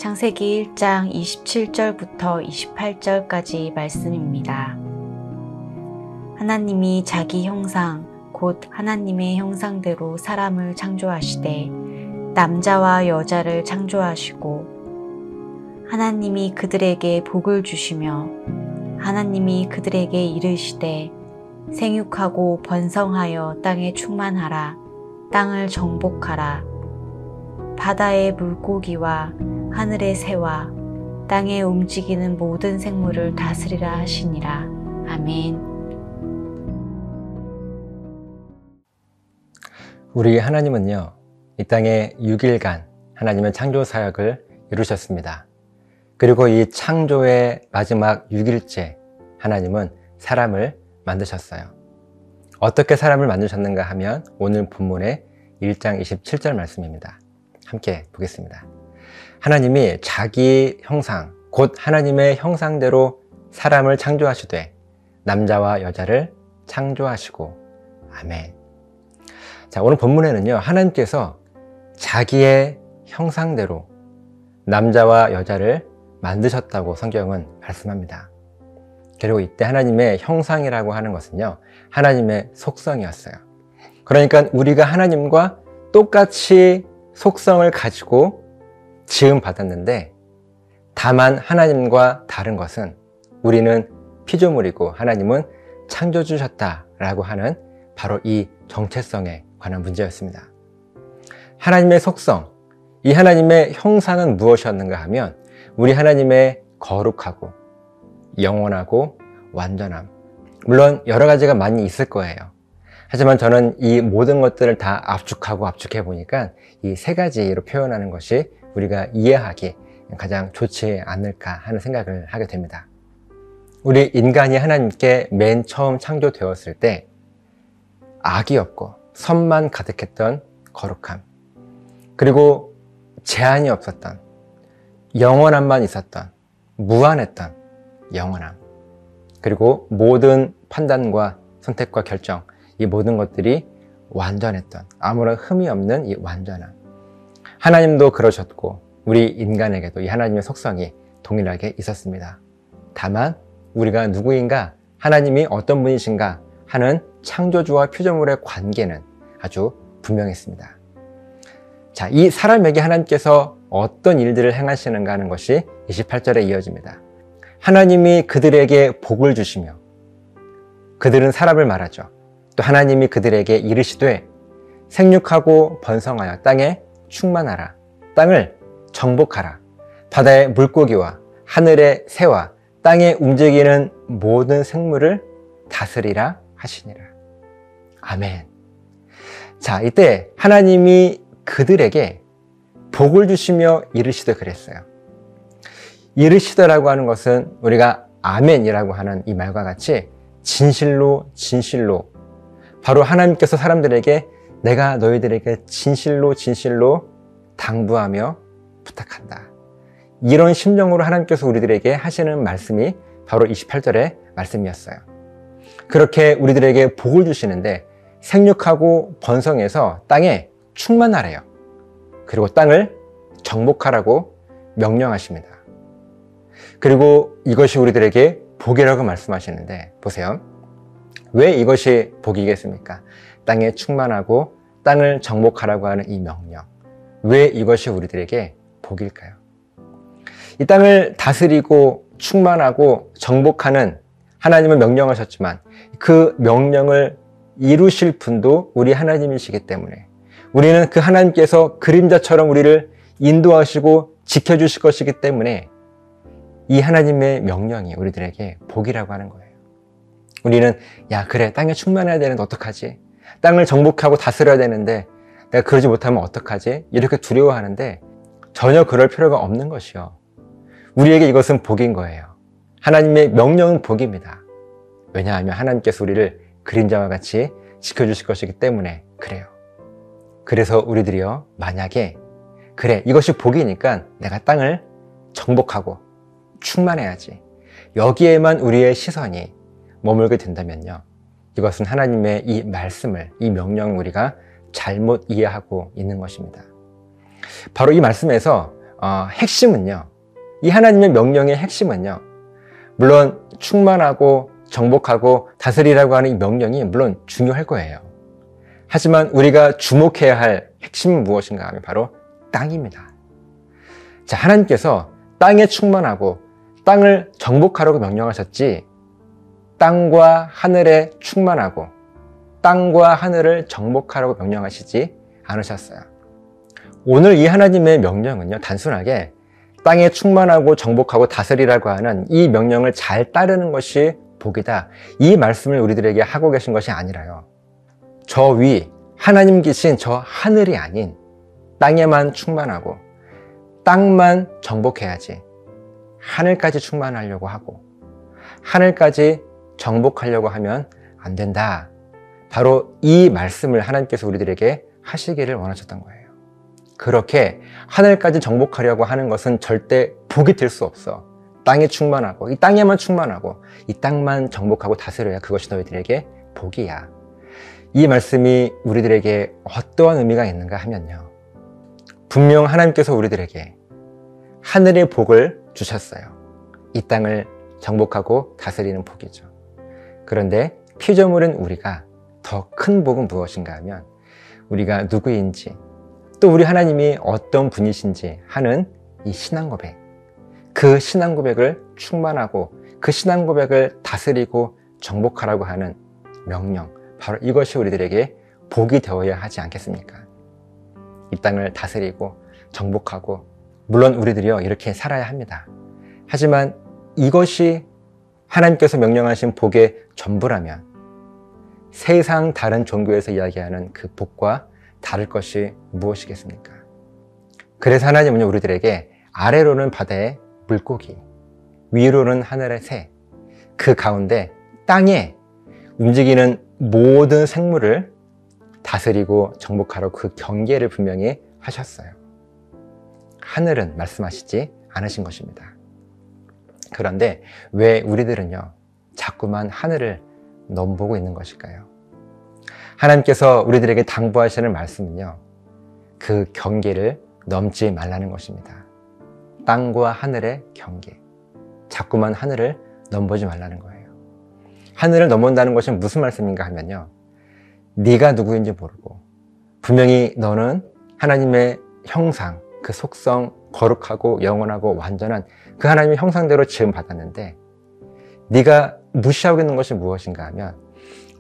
창세기 1장 27절부터 28절까지 말씀입니다. 하나님이 자기 형상, 곧 하나님의 형상대로 사람을 창조하시되 남자와 여자를 창조하시고 하나님이 그들에게 복을 주시며 하나님이 그들에게 이르시되 생육하고 번성하여 땅에 충만하라. 땅을 정복하라. 바다의 물고기와 하늘의 새와 땅에 움직이는 모든 생물을 다스리라 하시니라. 아멘. 우리 하나님은요, 이 땅에 6일간 하나님은 창조 사역을 이루셨습니다. 그리고 이 창조의 마지막 6일째 하나님은 사람을 만드셨어요. 어떻게 사람을 만드셨는가 하면 오늘 본문의 1장 27절 말씀입니다. 함께 보겠습니다. 하나님이 자기 형상, 곧 하나님의 형상대로 사람을 창조하시되 남자와 여자를 창조하시고 아멘. 자, 오늘 본문에는요, 하나님께서 자기의 형상대로 남자와 여자를 만드셨다고 성경은 말씀합니다. 그리고 이때 하나님의 형상이라고 하는 것은요, 하나님의 속성이었어요. 그러니까 우리가 하나님과 똑같이 속성을 가지고 지음 받았는데, 다만 하나님과 다른 것은 우리는 피조물이고 하나님은 창조주셨다라고 하는 바로 이 정체성에 관한 문제였습니다. 하나님의 속성, 이 하나님의 형상은 무엇이었는가 하면 우리 하나님의 거룩하고 영원하고 완전함, 물론 여러 가지가 많이 있을 거예요. 하지만 저는 이 모든 것들을 다 압축해 보니까 이 세 가지로 표현하는 것이 우리가 이해하기 가장 좋지 않을까 하는 생각을 하게 됩니다. 우리 인간이 하나님께 맨 처음 창조되었을 때 악이 없고 선만 가득했던 거룩함, 그리고 제한이 없었던 영원함만 있었던 무한했던 영원함, 그리고 모든 판단과 선택과 결정, 이 모든 것들이 완전했던 아무런 흠이 없는 이 완전함. 하나님도 그러셨고 우리 인간에게도 이 하나님의 속성이 동일하게 있었습니다. 다만 우리가 누구인가, 하나님이 어떤 분이신가 하는 창조주와 피조물의 관계는 아주 분명했습니다. 자, 이 사람에게 하나님께서 어떤 일들을 행하시는가 하는 것이 28절에 이어집니다. 하나님이 그들에게 복을 주시며, 그들은 사람을 말하죠. 또 하나님이 그들에게 이르시되 생육하고 번성하여 땅에 충만하라. 땅을 정복하라. 바다의 물고기와 하늘의 새와 땅에 움직이는 모든 생물을 다스리라 하시니라. 아멘. 자, 이때 하나님이 그들에게 복을 주시며 이르시되 그랬어요. 이르시더라고 하는 것은 우리가 아멘이라고 하는 이 말과 같이 진실로 바로 하나님께서 사람들에게 내가 너희들에게 진실로 당부하며 부탁한다, 이런 심정으로 하나님께서 우리들에게 하시는 말씀이 바로 28절의 말씀이었어요. 그렇게 우리들에게 복을 주시는데 생육하고 번성해서 땅에 충만하래요. 그리고 땅을 정복하라고 명령하십니다. 그리고 이것이 우리들에게 복이라고 말씀하시는데, 보세요. 왜 이것이 복이겠습니까? 땅에 충만하고 땅을 정복하라고 하는 이 명령, 왜 이것이 우리들에게 복일까요? 이 땅을 다스리고 충만하고 정복하는 하나님은 명령하셨지만 그 명령을 이루실 분도 우리 하나님이시기 때문에 우리는 그 하나님께서 그림자처럼 우리를 인도하시고 지켜주실 것이기 때문에 이 하나님의 명령이 우리들에게 복이라고 하는 거예요. 우리는 야, 그래, 땅에 충만해야 되는데 어떡하지? 땅을 정복하고 다스려야 되는데 내가 그러지 못하면 어떡하지? 이렇게 두려워하는데 전혀 그럴 필요가 없는 것이요, 우리에게 이것은 복인 거예요. 하나님의 명령은 복입니다. 왜냐하면 하나님께서 우리를 그림자와 같이 지켜주실 것이기 때문에 그래요. 그래서 우리들이요, 만약에 그래, 이것이 복이니까 내가 땅을 정복하고 충만해야지, 여기에만 우리의 시선이 머물게 된다면요, 이것은 하나님의 이 말씀을, 이 명령을 우리가 잘못 이해하고 있는 것입니다. 바로 이 말씀에서 핵심은요, 이 하나님의 명령의 핵심은요, 물론 충만하고 정복하고 다스리라고 하는 이 명령이 물론 중요할 거예요. 하지만 우리가 주목해야 할 핵심은 무엇인가 하면 바로 땅입니다. 자, 하나님께서 땅에 충만하고 땅을 정복하라고 명령하셨지, 땅과 하늘에 충만하고 땅과 하늘을 정복하라고 명령하시지 않으셨어요. 오늘 이 하나님의 명령은요, 단순하게 땅에 충만하고 정복하고 다스리라고 하는 이 명령을 잘 따르는 것이 복이다, 이 말씀을 우리들에게 하고 계신 것이 아니라요, 저 위 하나님 계신 저 하늘이 아닌 땅에만 충만하고 땅만 정복해야지 하늘까지 충만하려고 하고 하늘까지 정복하려고 하면 안 된다, 바로 이 말씀을 하나님께서 우리들에게 하시기를 원하셨던 거예요. 그렇게 하늘까지 정복하려고 하는 것은 절대 복이 될 수 없어. 땅에 충만하고 이 땅에만 충만하고 이 땅만 정복하고 다스려야 그것이 너희들에게 복이야. 이 말씀이 우리들에게 어떠한 의미가 있는가 하면요, 분명 하나님께서 우리들에게 하늘의 복을 주셨어요. 이 땅을 정복하고 다스리는 복이죠. 그런데 피조물인 우리가 더 큰 복은 무엇인가 하면 우리가 누구인지, 또 우리 하나님이 어떤 분이신지 하는 이 신앙 고백, 그 신앙 고백을 충만하고 그 신앙 고백을 다스리고 정복하라고 하는 명령, 바로 이것이 우리들에게 복이 되어야 하지 않겠습니까? 이 땅을 다스리고 정복하고, 물론 우리들이요 이렇게 살아야 합니다. 하지만 이것이 하나님께서 명령하신 복의 전부라면 세상 다른 종교에서 이야기하는 그 복과 다를 것이 무엇이겠습니까? 그래서 하나님은 우리들에게 아래로는 바다의 물고기, 위로는 하늘의 새, 그 가운데 땅에 움직이는 모든 생물을 다스리고 정복하라고 그 경계를 분명히 하셨어요. 하늘은 말씀하시지 않으신 것입니다. 그런데 왜 우리들은요 자꾸만 하늘을 넘보고 있는 것일까요? 하나님께서 우리들에게 당부하시는 말씀은요, 그 경계를 넘지 말라는 것입니다. 땅과 하늘의 경계, 자꾸만 하늘을 넘보지 말라는 거예요. 하늘을 넘본다는 것이 무슨 말씀인가 하면요, 네가 누구인지 모르고 분명히 너는 하나님의 형상, 그 속성, 거룩하고 영원하고 완전한 그 하나님의 형상대로 지음 받았는데, 네가 무시하고 있는 것이 무엇인가 하면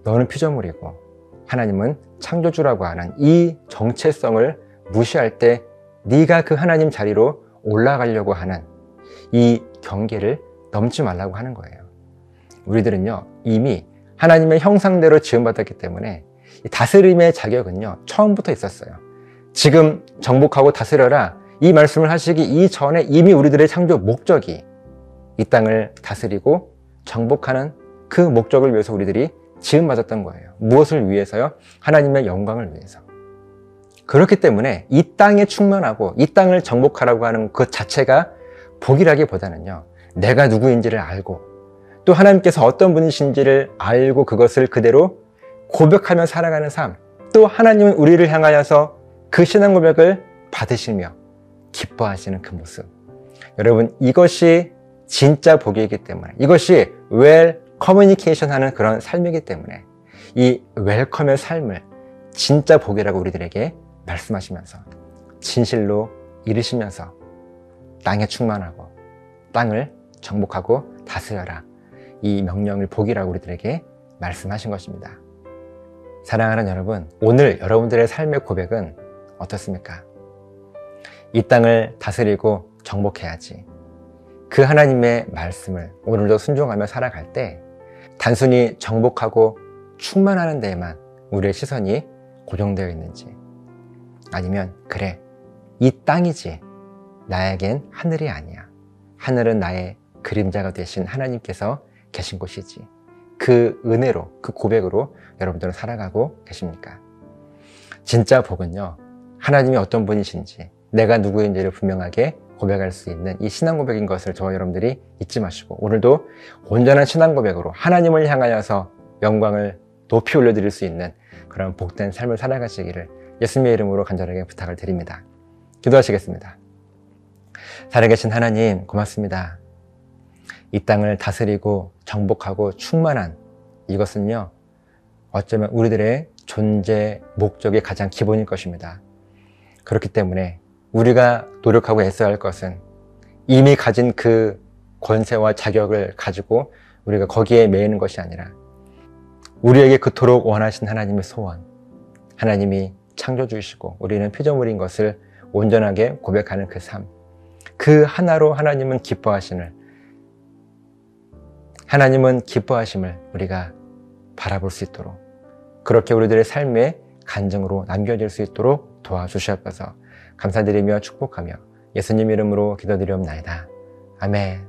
너는 피조물이고 하나님은 창조주라고 하는 이 정체성을 무시할 때 네가 그 하나님 자리로 올라가려고 하는 이 경계를 넘지 말라고 하는 거예요. 우리들은요 이미 하나님의 형상대로 지음받았기 때문에 다스림의 자격은요 처음부터 있었어요. 지금 정복하고 다스려라, 이 말씀을 하시기 이전에 이미 우리들의 창조 목적이 이 땅을 다스리고 정복하는 그 목적을 위해서 우리들이 지음받았던 거예요. 무엇을 위해서요? 하나님의 영광을 위해서. 그렇기 때문에 이 땅에 충만하고 이 땅을 정복하라고 하는 그 자체가 복이라기보다는요, 내가 누구인지를 알고 또 하나님께서 어떤 분이신지를 알고 그것을 그대로 고백하며 살아가는 삶, 또 하나님은 우리를 향하여서 그 신앙 고백을 받으시며 기뻐하시는 그 모습, 여러분 이것이 진짜 복이기 때문에, 이것이 웰 커뮤니케이션 하는 그런 삶이기 때문에 이 웰컴의 삶을 진짜 복이라고 우리들에게 말씀하시면서 진실로 이루시면서 땅에 충만하고 땅을 정복하고 다스려라, 이 명령을 복이라고 우리들에게 말씀하신 것입니다. 사랑하는 여러분, 오늘 여러분들의 삶의 고백은 어떻습니까? 이 땅을 다스리고 정복해야지, 그 하나님의 말씀을 오늘도 순종하며 살아갈 때 단순히 정복하고 충만하는 데에만 우리의 시선이 고정되어 있는지, 아니면 그래 이 땅이지 나에겐 하늘이 아니야, 하늘은 나의 그림자가 되신 하나님께서 계신 곳이지, 그 은혜로 그 고백으로 여러분들은 살아가고 계십니까? 진짜 복은요, 하나님이 어떤 분이신지 내가 누구인지를 분명하게 고백할 수 있는 이 신앙 고백인 것을 저와 여러분들이 잊지 마시고, 오늘도 온전한 신앙 고백으로 하나님을 향하여서 영광을 높이 올려드릴 수 있는 그런 복된 삶을 살아가시기를 예수님의 이름으로 간절하게 부탁을 드립니다. 기도하시겠습니다. 살아계신 하나님 고맙습니다. 이 땅을 다스리고 정복하고 충만한 이것은요, 어쩌면 우리들의 존재 목적의 가장 기본일 것입니다. 그렇기 때문에 우리가 노력하고 애써야 할 것은 이미 가진 그 권세와 자격을 가지고 우리가 거기에 매이는 것이 아니라 우리에게 그토록 원하신 하나님의 소원, 하나님이 창조주이시고 우리는 피조물인 것을 온전하게 고백하는 그 삶, 그 하나로 하나님은 기뻐하심을 우리가 바라볼 수 있도록, 그렇게 우리들의 삶의 간증으로 남겨질 수 있도록 도와주시옵소서. 감사드리며 축복하며 예수님 이름으로 기도드리옵나이다. 아멘.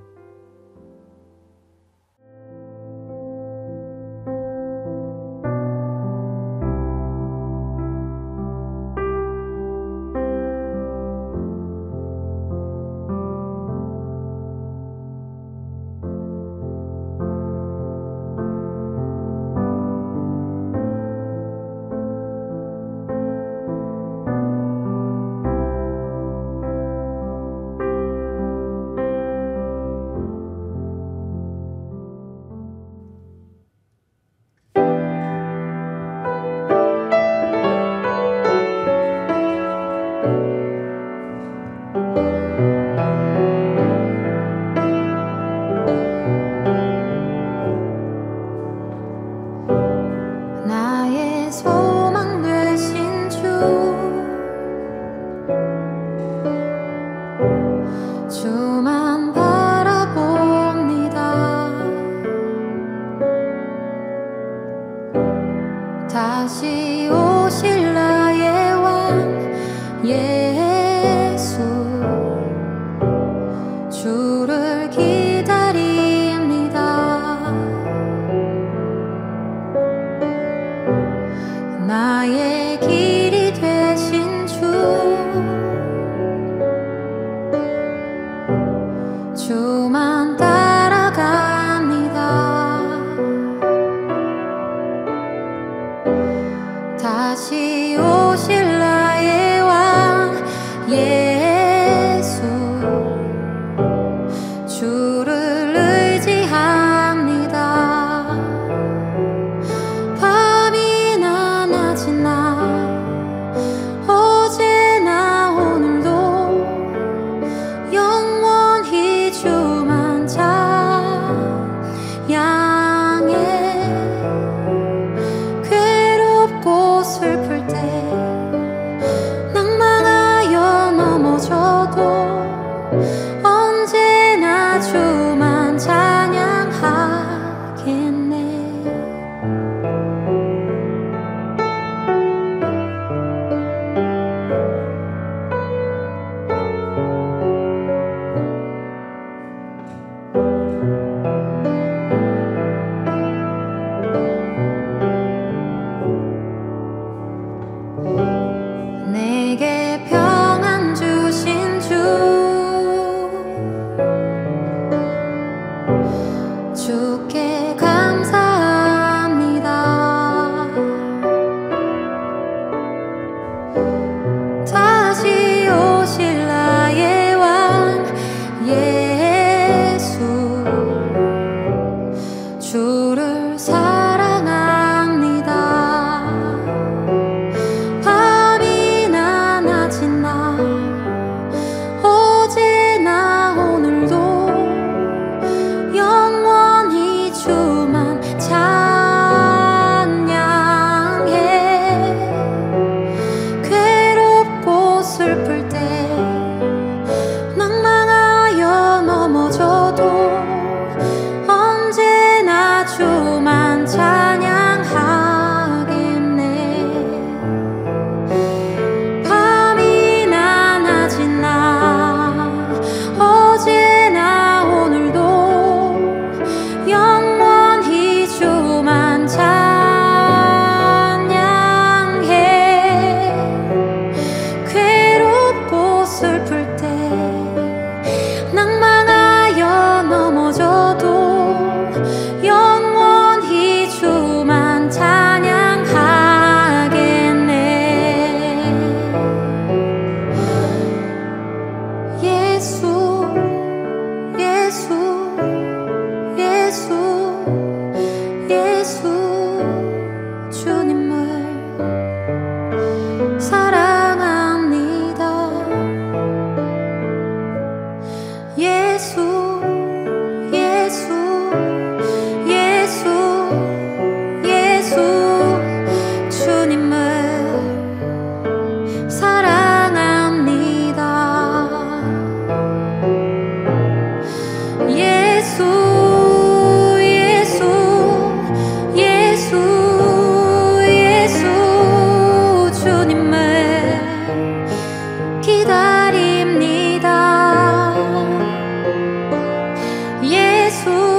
수